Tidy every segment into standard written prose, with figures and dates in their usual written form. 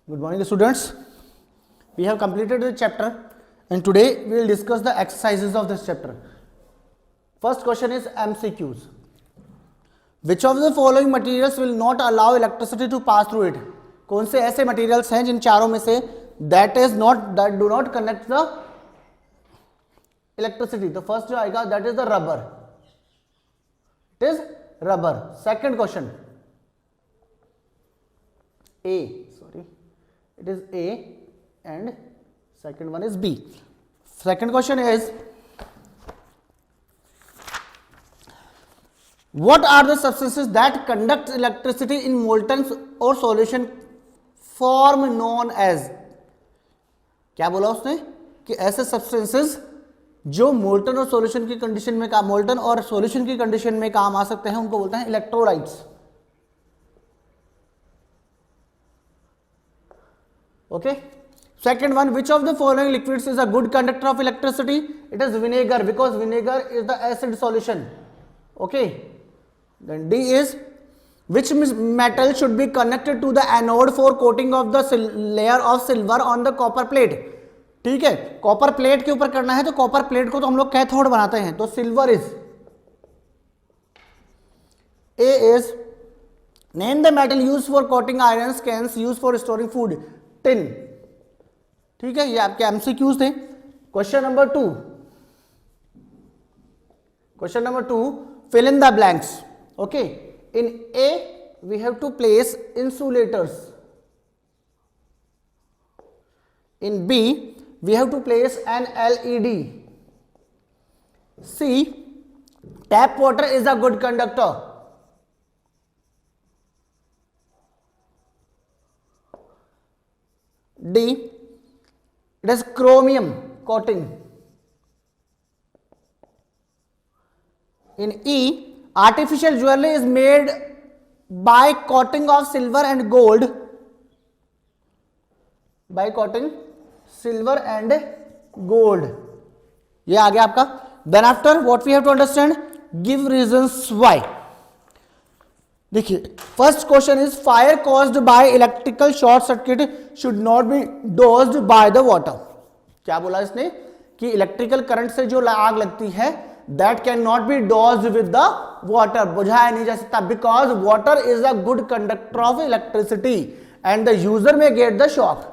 Good morning, students. We have completed the chapter, and today we will discuss the exercises of this chapter. First question is MCQs. Which of the following materials will not allow electricity to pass through it? कौन से ऐसे materials हैं जिन चारों में से that do not connect the electricity? तो first जो आएगा that is the rubber. It is rubber. Second question. It is A and second one is B. Second question is, what are the substances that conduct electricity in molten or solution form known as? क्या बोला उसने कि ऐसे substances जो molten और solution की condition में काम molten और solution की कंडीशन में काम आ सकते हैं उनको बोलते हैं electrolytes. Okay. Second one, which of the following liquids is a good conductor of electricity? It is vinegar, because vinegar is the acid solution. Okay. Then D is, which metal should be connected to the anode for coating of the layer of silver on the copper plate? ठीक है, copper plate के ऊपर करना है तो copper plate को तो हम लोग कैथोड बनाते हैं, तो silver is. A is, name the metal used for coating irons, cans used for storing food. Tin. ठीक है, ये आपके एमसीक्यूज थे. Question number two, fill in the blanks. Okay, in A we have to place insulators. In B we have to place an LED. C, tap water is a good conductor. D, it is chromium coating. In E, artificial jewelry is made by coating of silver and gold. By coating silver and gold. ये आ गया आपका. Then after, what we have to understand? Give reasons why. देखिए, first question is fire caused by electrical short circuit should not be dozed by the water. क्या बोला इसने कि electrical current से जो आग लगती है that can not be doused with the water, बुझाया नहीं जा सकता, because water is a good conductor of electricity and the user may get the shock.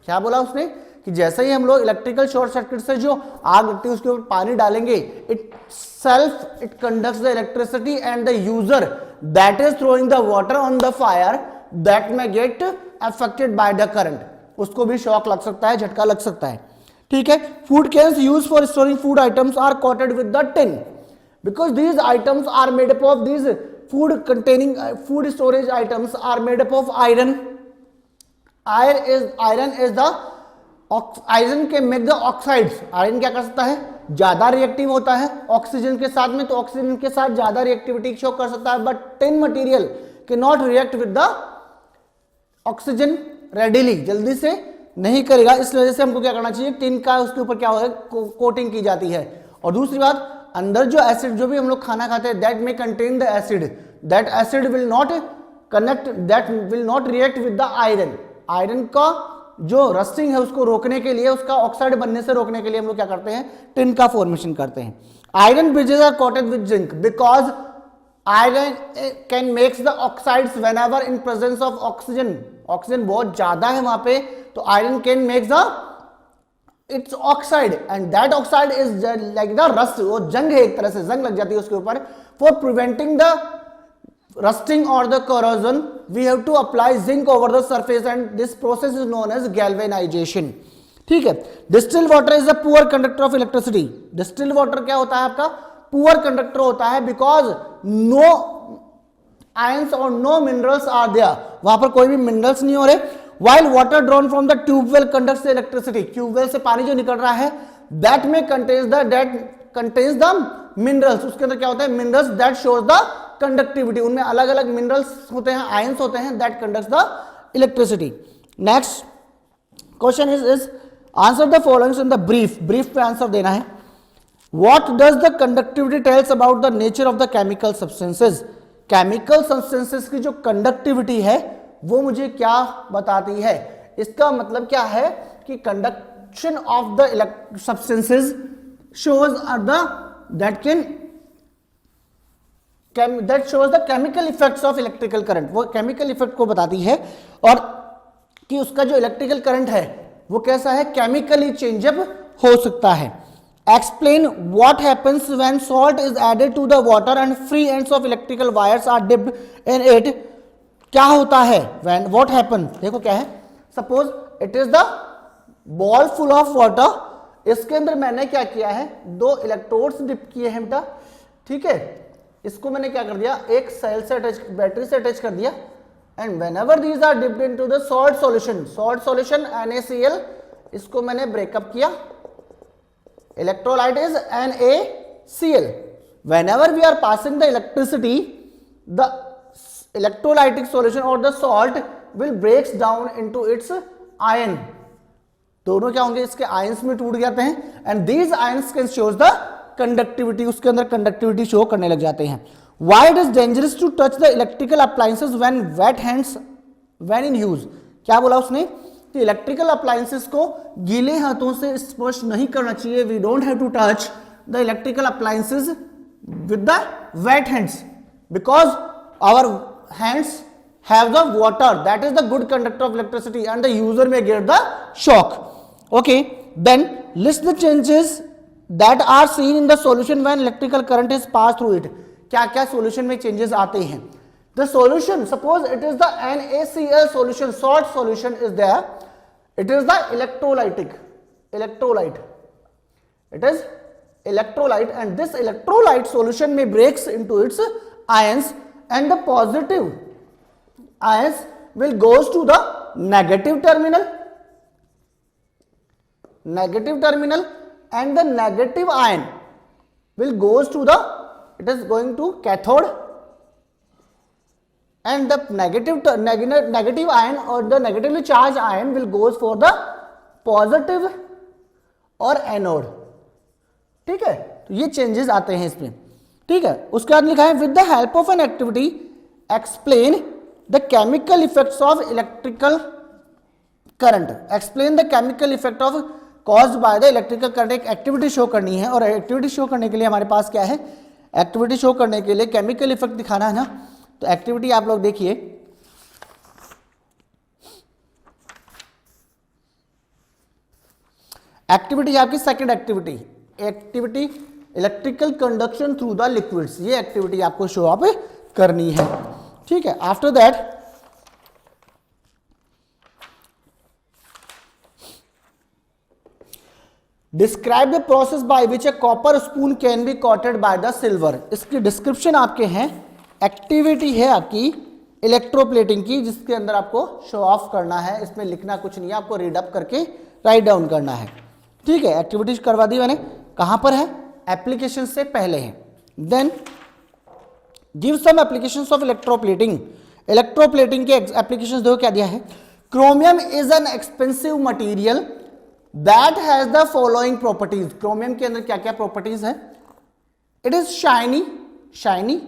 क्या बोला उसने कि जैसे ही हम लोग इलेक्ट्रिकल शॉर्ट सर्किट से जो आग लगती है उसके ऊपर पानी डालेंगे, it conducts the electricity and the user that is throwing the water on the fire that may get affected by the current. उसको भी शॉक लग सकता है, झटका लग सकता है. ठीक है. Food cans use for storing food items are coated with the tin because these items are made up of these food containing food storage items are made up of iron. Iron के make the oxides. Iron क्या कर सकता है, ज्यादा reactive होता है oxygen के साथ में, तो ऑक्सीजन के साथ ज्यादा रिएक्टिविटी शो कर सकता है. But tin material can not react with the oxygen readily, जल्दी से नहीं करेगा. इस वजह से हमको क्या करना चाहिए, टिन का उसके ऊपर क्या होगा, कोटिंग की जाती है. और दूसरी बात, अंदर जो एसिड जो भी हम लोग खाना खाते हैं that may contain the acid, that acid will not connect, that will not react with the iron. Iron का जो रस्टिंग है उसको रोकने के लिए, उसका ऑक्साइड बनने से रोकने के लिए हम लोग क्या करते हैं, टिन का फॉर्मेशन करते हैं. Iron bridges are coated with zinc because iron can makes the oxides whenever in presence of oxygen. Oxygen बहुत ज्यादा है वहां पे, तो iron can makes the its oxide and that oxide is like the rust. वो जंग है, एक तरह से जंग लग जाती है उसके ऊपर. For preventing the rusting or the corrosion we have to apply zinc over the surface and this process is known as galvanization. ठीक है. Distil water is a poor conductor of electricity. Distil water क्या होता है आपका, poor conductor होता है because no ions और no minerals are there. वहां पर कोई भी मिनरल्स नहीं हो रहे. while water drawn from the tubewell conducts the electricity. Tubewell से पानी जो निकल रहा है that may contains the minerals. उसके अंदर क्या होता है, minerals that shows the conductivity. उनमें अलग अलग मिनरल्स होते हैं, आयंस होते हैं that conducts the electricity. Next question is answer the followings in the brief. Brief पे आंसर देना है. What does the conductivity tells about the nature of the chemical substances. Chemical substances की जो conductivity है वो मुझे क्या बताती है, इसका मतलब क्या है कि conduction of the substances shows the that shows the chemical effects of electrical current, वो केमिकल इफेक्ट को बताती है और कि उसका जो इलेक्ट्रिकल करंट है वो कैसा है, केमिकली चेंजअप हो सकता है। Explain what happens when salt is added to the water and free ends of electrical wires are dipped in it. क्या होता है व्हेन, व्हाट हैपन, देखो क्या है, suppose it is the ball full of water, इसके अंदर मैंने क्या किया है, 2 इलेक्ट्रोड्स डिप किए हैं बेटा, ठीक है, इसको मैंने क्या कर दिया, एक सेल से अटैच, बैटरी से अटैच कर दिया, and whenever these are dipped into the salt solution NaCl, इसको मैंने ब्रेकअप किया, electrolyte is NaCl. Whenever we are passing the electricity, the electrolytic solution or the salt will breaks down into its ion. दोनों क्या होंगे, इसके ions में टूट जाते हैं, and these ions can shows the conductivity, उसके अंदर कंडक्टिविटी शो करने लग जाते हैं। Why it is dangerous to touch the electrical appliances when wet hands when in use? क्या बोला उसने, इलेक्ट्रिकल अप्लायंसेस को गीले हाथों से स्पर्श नहीं करना चाहिए। We don't have to touch the electrical appliances with the wet hands because our hands have the water that is the good conductor of electricity and the user may get the shock. Okay, then list the changes that are seen in the solution when electrical current is pass through it. क्या क्या solution में changes आते हैं। The solution, suppose it is the NaCl solution, salt solution is there. It is the electrolyte. It is electrolyte, and this electrolyte solution may breaks into its ions, and the positive ions will goes to the negative terminal, and the negative ion will goes to the, it is going to cathode, and the negative ion or the negatively charged ion will goes for the positive और anode. ठीक है, तो ये changes आते हैं इसमें। ठीक है, उसके बाद लिखा है with the help of an activity explain the chemical effects of electrical current. Explain the chemical effect of caused by the electrical current. एक एक्टिविटी शो करनी है, और एक्टिविटी शो करने के लिए हमारे पास क्या है, एक्टिविटी शो करने के लिए केमिकल इफेक्ट दिखाना है ना। तो एक्टिविटी आप लोग देखिए, एक्टिविटी आपकी second activity electrical conduction through the liquids. ये एक्टिविटी आपको शो अप करनी है। ठीक है, after that describe the process by which A copper spoon can be coated by the silver. इसकी डिस्क्रिप्शन आपके हैं। एक्टिविटी है आपकी इलेक्ट्रोप्लेटिंग की, जिसके अंदर आपको शो ऑफ करना है। इसमें लिखना कुछ नहीं है, आपको रीड अप करके राइट डाउन करना है। ठीक है, एक्टिविटीज करवा दी मैंने। कहां पर है, एप्लीकेशन से पहले है। Then give some applications of electroplating. Electroplating के एप्लीकेशंस देखो क्या दिया है। Chromium is an expensive material that has the following properties. Chromium के अंदर क्या क्या प्रॉपर्टीज है। It is shiny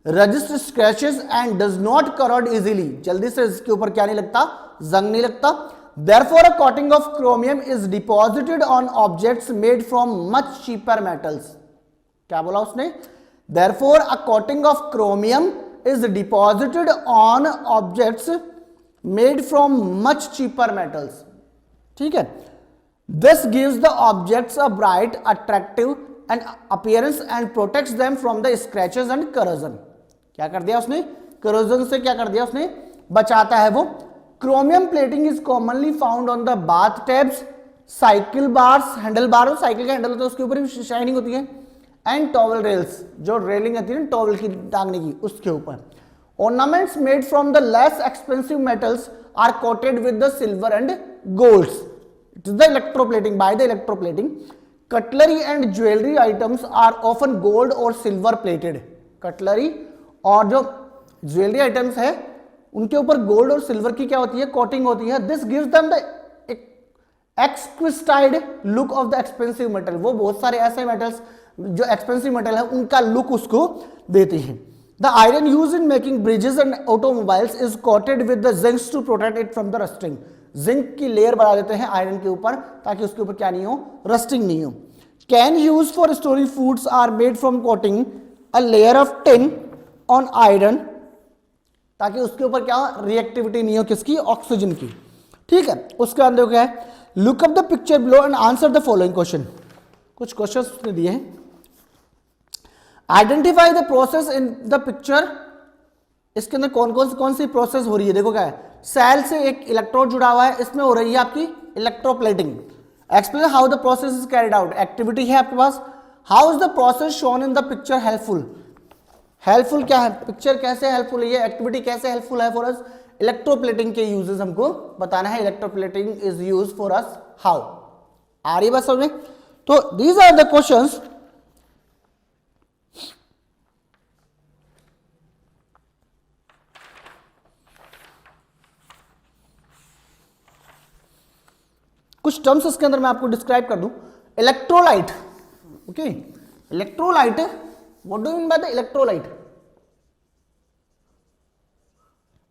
resist scratches and does not corrode easily. जल्दी से इसके ऊपर क्या नहीं लगता, जंग नहीं लगता। Therefore, a coating of chromium is deposited on objects made from much cheaper metals. क्या बोला उसने, Therefore, a coating of chromium is deposited on objects made from much cheaper metals. ठीक है, this gives the objects a bright, attractive and appearance and protects them from the scratches and corrosion. क्या कर दिया उसने, corrosion से क्या कर दिया उसने, बचाता है वो। Chromium plating is commonly found on the bath tubs, cycle bars, handle bar, cycle का हैंडल होता है उसके ऊपर भी शाइनिंग होती है, एंड टॉवल रेल्स, जो रेलिंग आती है ना टॉवल की टांगने की, उसके ऊपर। Ornaments made from the less expensive metals are coated with the silver and golds. It is the electroplating, by the electroplating. Cutlery and jewellery items are often gold और सिल्वर प्लेटेड। कटलरी और जो jewellery items है उनके ऊपर gold और silver की क्या होती है, कोटिंग होती है। This gives them the exquisite look of the expensive metal. वो बहुत सारे ऐसे मेटल्स जो एक्सपेंसिव मेटल है उनका लुक उसको देते हैं। The iron use in making bridges and automobiles is coated with the zincs to protect it from the rusting. Zinc की लेयर बना देते हैं आयरन के ऊपर, ताकि उसके ऊपर क्या नहीं हो, रस्टिंग नहीं हो। Can use for storage foods are made from coating a layer of tin on iron, ताकि उसके ऊपर क्या हो, रिएक्टिविटी नहीं हो, किसकी, ऑक्सीजन की। ठीक है, उसके अंदर क्या है, look up the picture below and answer the following question. कुछ क्वेश्चन उसने दिए हैं। Identify the process in the picture, इसके अंदर कौन सी प्रोसेस हो रही है, देखो क्या है, सेल से एक इलेक्ट्रोड जुड़ा हुआ है, इसमें हो रही है आपकी electroplating. Explain how the process is carried out, activity है आपके पास। How is the process shown in the picture helpful, helpful क्या है, पिक्चर कैसे हेल्पफुल है, ये एक्टिविटी कैसे हेल्पफुल है फॉर अस, इलेक्ट्रोप्लेटिंग के यूजेस हमको बताना है, electroplating is use for us how. आ रही बात समझ में? तो दीज आर द क्वेश्चंस कुछ टर्म्स इसके अंदर मैं आपको डिस्क्राइब कर दूं। Electrolyte, okay, electrolyte, what do you mean by the electrolyte?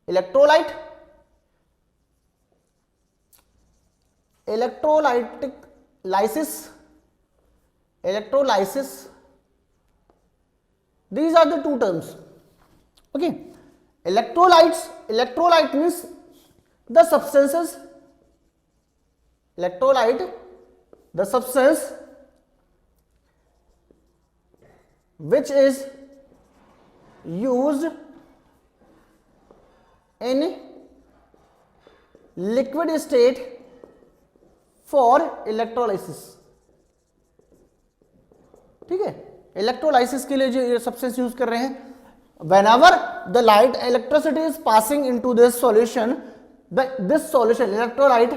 Electrolyte, electrolytic lysis, electrolysis, these are the two terms, okay. Electrolyte means the substances, electrolyte, the substance which is used in liquid state for electrolysis, ठीक है। Electrolysis के लिए जो ये substance use कर रहे हैं, whenever the light electricity is passing into this solution, this solution electrolyte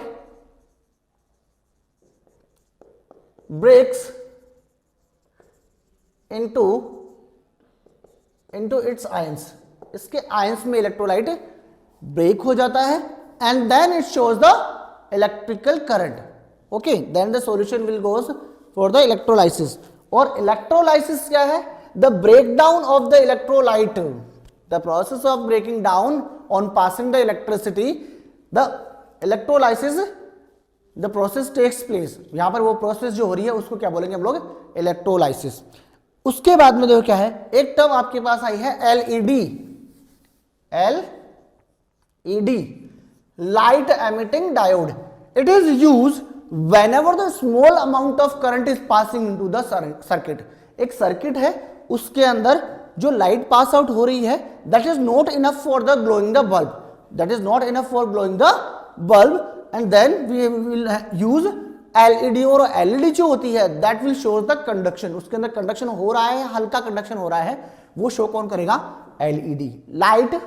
breaks into its ions, इसके ions में इलेक्ट्रोलाइट ब्रेक हो जाता है, and then it shows the electrical current, okay, then the solution will goes for the electrolysis। और electrolysis क्या है, the breakdown of the electrolyte, the process of breaking down on passing the electricity, the electrolysis, the process takes place, यहां पर वो process जो हो रही है उसको क्या बोलेंगे हम लोग, इलेक्ट्रोलाइसिस। उसके बाद में देखो क्या है, एक टर्म आपके पास आई है LED, LED, light emitting diode. It is use whenever the small amount of current is passing into the circuit, एक सर्किट है उसके अंदर जो लाइट पास आउट हो रही है, that is not enough for the glowing the bulb, that is not enough for glowing the bulb, and then we will use LED, और LED जो होती है that will show the conduction, उसके अंदर conduction हो रहा है, हल्का कंडक्शन हो रहा है, वो शो कौन करेगा, LED, light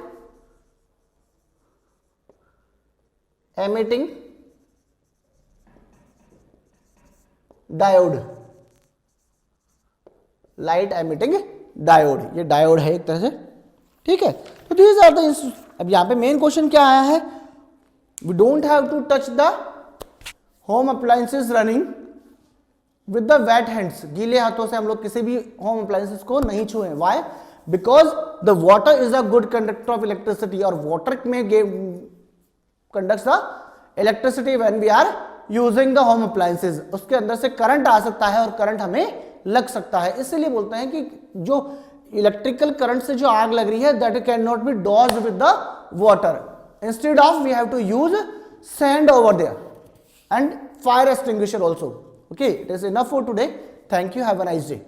emitting diode, light emitting diode, ये डायोड है एक तरह से, ठीक है। तो दीज आर द, अब यहां पे मेन क्वेश्चन क्या आया है, we don't have to touch the home appliances running with the wet hands, गीले हाथों से हम लोग किसी भी होम अप्लायंसेस को नहीं छुए। Why? Because the water is a good conductor of electricity, और वाटर में conducts the electricity when we are using the home appliances, उसके अंदर से करंट आ सकता है और करंट हमें लग सकता है, इसलिए बोलते हैं कि जो इलेक्ट्रिकल करंट से जो आग लग रही है, that can not be doused with the water, instead of we have to use sand over there and fire extinguisher also. Okay, it is enough for today, thank you, have a nice day.